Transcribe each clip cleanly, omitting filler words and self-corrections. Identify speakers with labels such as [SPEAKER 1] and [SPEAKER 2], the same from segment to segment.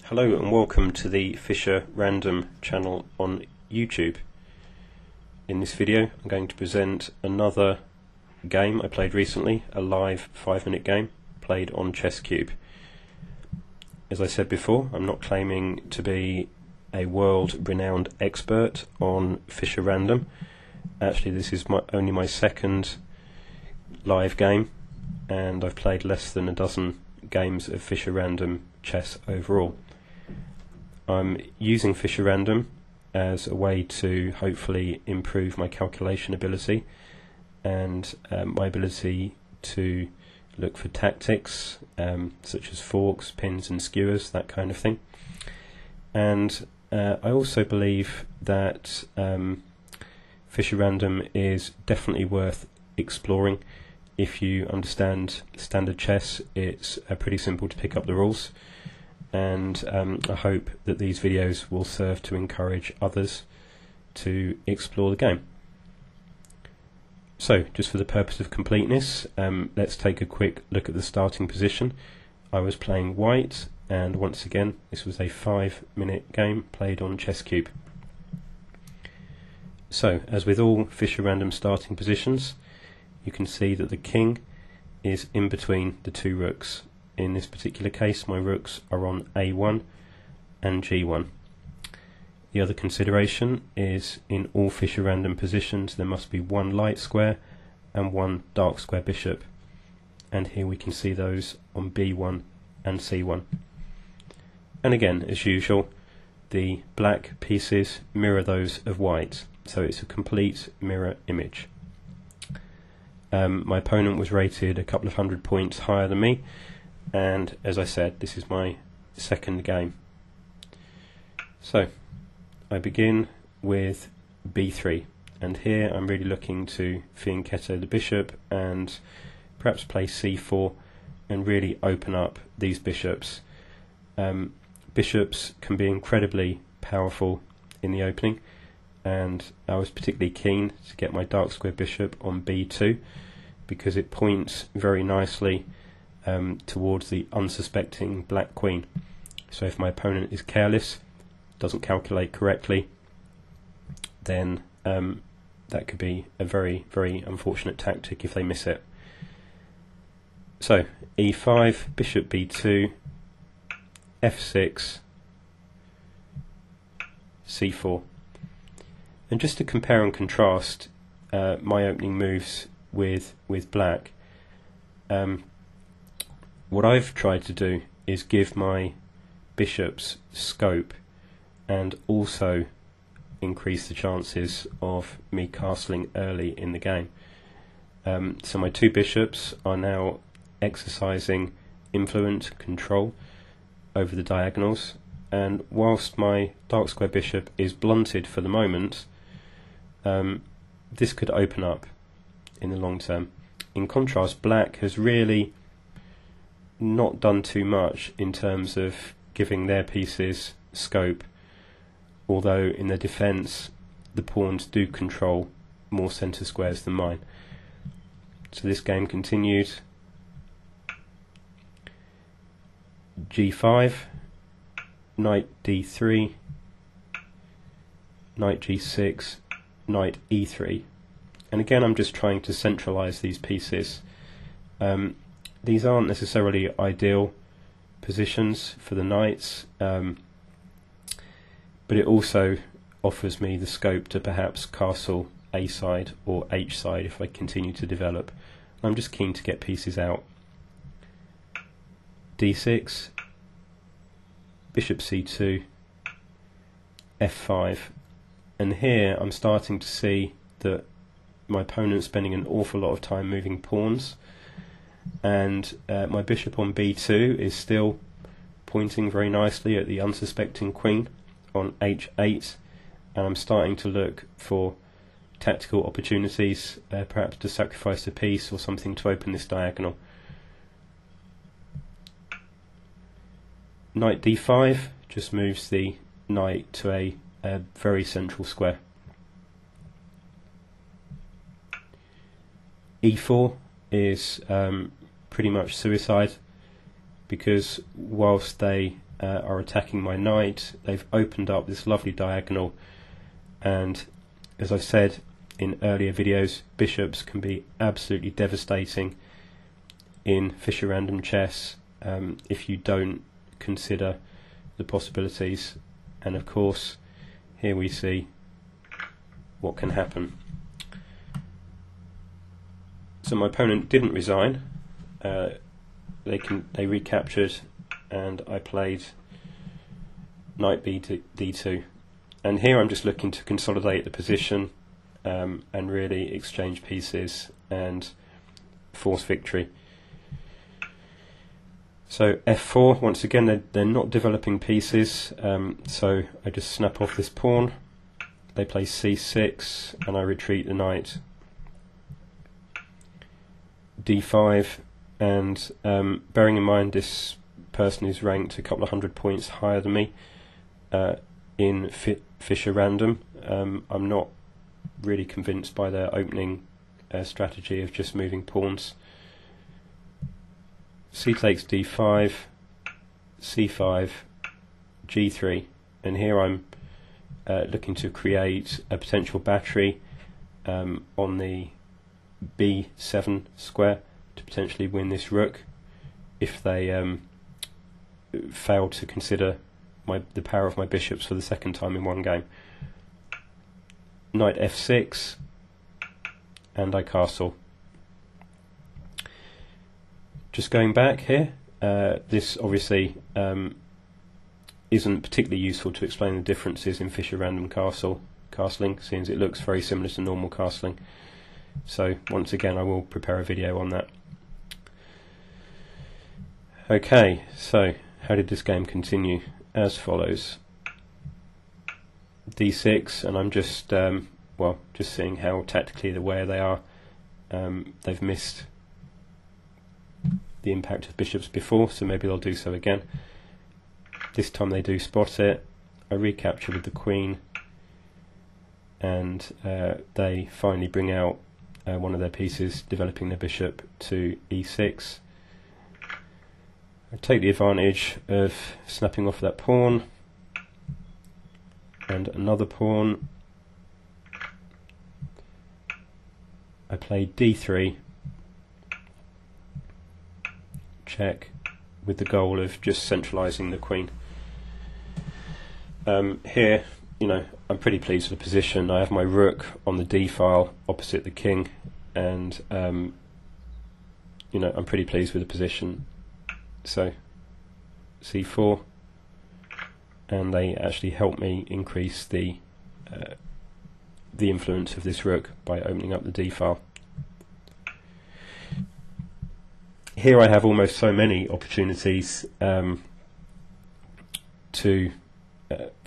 [SPEAKER 1] Hello and welcome to the Fischer Random channel on YouTube. In this video I'm going to present another game I played recently, a live 5-minute game played on ChessCube. As I said before, I'm not claiming to be a world-renowned expert on Fischer Random. Actually, this is only my second live game, and I've played less than a dozen games of Fischer Random chess overall. I'm using Fischer Random as a way to hopefully improve my calculation ability and my ability to look for tactics such as forks, pins and skewers, that kind of thing. And I also believe that Fischer Random is definitely worth exploring. If you understand standard chess, it's pretty simple to pick up the rules, and I hope that these videos will serve to encourage others to explore the game. So, just for the purpose of completeness, let's take a quick look at the starting position. I was playing white, and once again this was a 5-minute game played on ChessCube. So, as with all Fischer Random starting positions, you can see that the king is in between the two rooks. In this particular case, my rooks are on A1 and G1. The other consideration is in all Fischer Random positions there must be one light square and one dark square bishop, and here we can see those on B1 and C1. And again, as usual, the black pieces mirror those of white, so it's a complete mirror image. My opponent was rated a couple of 100 points higher than me, and as I said, this is my second game. So I begin with B3, and here I'm really looking to fianchetto the bishop and perhaps play C4 and really open up these bishops. Bishops can be incredibly powerful in the opening, and I was particularly keen to get my dark square bishop on B2 because it points very nicely towards the unsuspecting black queen. So if my opponent is careless, doesn't calculate correctly, then that could be a very, very unfortunate tactic if they miss it. So E5, bishop B2, F6, C4. And just to compare and contrast my opening moves with black, what I've tried to do is give my bishops scope and also increase the chances of me castling early in the game. So my two bishops are now exercising influence, control over the diagonals, and whilst my dark square bishop is blunted for the moment, this could open up in the long term. In contrast, black has really not done too much in terms of giving their pieces scope, although in their defence the pawns do control more centre squares than mine. So this game continued. G5, knight D3, knight G6, knight E3, and again I'm just trying to centralise these pieces. These aren't necessarily ideal positions for the knights, but it also offers me the scope to perhaps castle A side or H side if I continue to develop. I'm just keen to get pieces out. D6, bishop C2, F5, and here I'm starting to see that my opponent's spending an awful lot of time moving pawns, and my bishop on B2 is still pointing very nicely at the unsuspecting queen on H8, and I'm starting to look for tactical opportunities, perhaps to sacrifice a piece or something to open this diagonal. Knight D5 just moves the knight to a very central square. E4 is pretty much suicide, because whilst they are attacking my knight. They've opened up this lovely diagonal, and as I've said in earlier videos, bishops can be absolutely devastating in Fischer Random chess if you don't consider the possibilities. And of course, here we see what can happen. So my opponent didn't resign. They recaptured, and I played knight d2. And here I'm just looking to consolidate the position and really exchange pieces and force victory. So f4, once again they're not developing pieces, so I just snap off this pawn. They play c6 and I retreat the knight. d5, and bearing in mind this person is ranked a couple of hundred points higher than me in Fischer Random, I'm not really convinced by their opening strategy of just moving pawns. C takes d5, c5, g3, and here I'm looking to create a potential battery on the b7 square to potentially win this rook if they fail to consider the power of my bishops for the second time in one game. Knight f6, and I castle. Just going back here, this obviously isn't particularly useful to explain the differences in Fischer Random castling, since it looks very similar to normal castling. So once again I will prepare a video on that. Okay, so how did this game continue? As follows: d6, and I'm just just seeing how tactically aware they are. They've missed the impact of bishops before, so maybe they'll do so again. This time they do spot it. I recapture with the queen, and they finally bring out one of their pieces, developing their bishop to e6. I take the advantage of snapping off that pawn and another pawn. I play d3, check, with the goal of just centralising the queen. Here, I'm pretty pleased with the position. I have my rook on the d file opposite the king, and I'm pretty pleased with the position. So c4, and they actually help me increase the influence of this rook by opening up the d file. Here I have almost so many opportunities for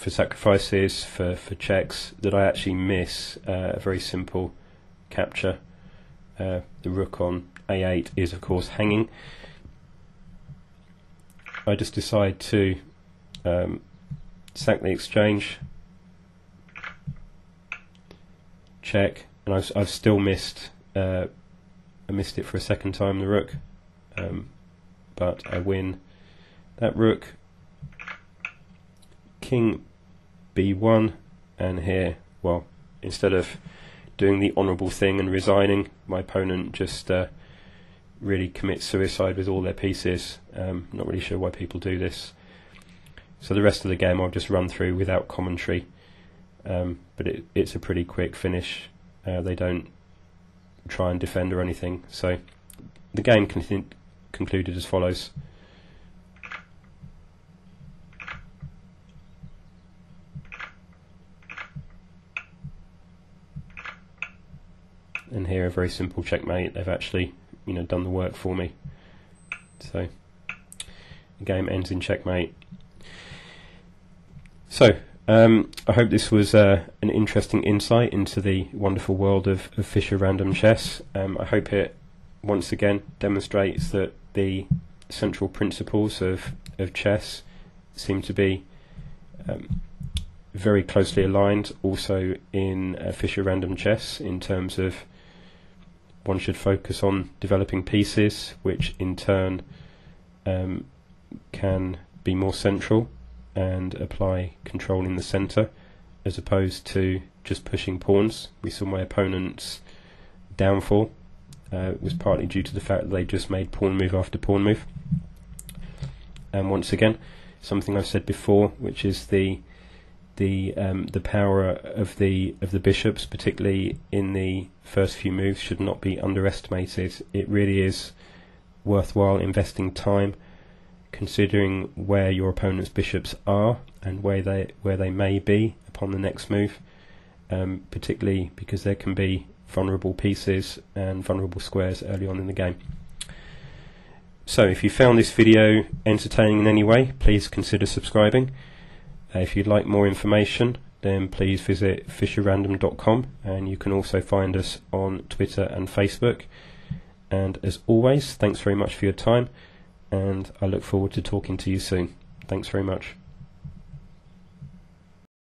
[SPEAKER 1] sacrifices, for checks, that I actually miss a very simple capture. The rook on a8 is of course hanging. I just decide to sack the exchange, check, and I've still missed. I missed it for a second time, the rook, but I win that rook. King b1, and here, well, instead of doing the honourable thing and resigning, my opponent just really commits suicide with all their pieces. Not really sure why people do this. So the rest of the game I'll just run through without commentary, but it's a pretty quick finish. They don't try and defend or anything. So the game concluded as follows. And here a very simple checkmate. They've actually done the work for me. So the game ends in checkmate. So I hope this was an interesting insight into the wonderful world of Fischer Random chess. I hope it once again demonstrates that the central principles of chess seem to be very closely aligned also in Fischer Random chess, in terms of one should focus on developing pieces, which in turn can be more central and apply control in the centre, as opposed to just pushing pawns. We saw my opponent's downfall was partly due to the fact that they just made pawn move after pawn move. And once again, something I've said before, which is the power of the bishops, particularly in the first few moves, should not be underestimated. It really is worthwhile investing time considering where your opponent's bishops are and where they may be upon the next move, particularly because there can be vulnerable pieces and vulnerable squares early on in the game. So if you found this video entertaining in any way, please consider subscribing. If you'd like more information, then please visit FischerRandom.com, and you can also find us on Twitter and Facebook. And as always, thanks very much for your time, and I look forward to talking to you soon. Thanks very much.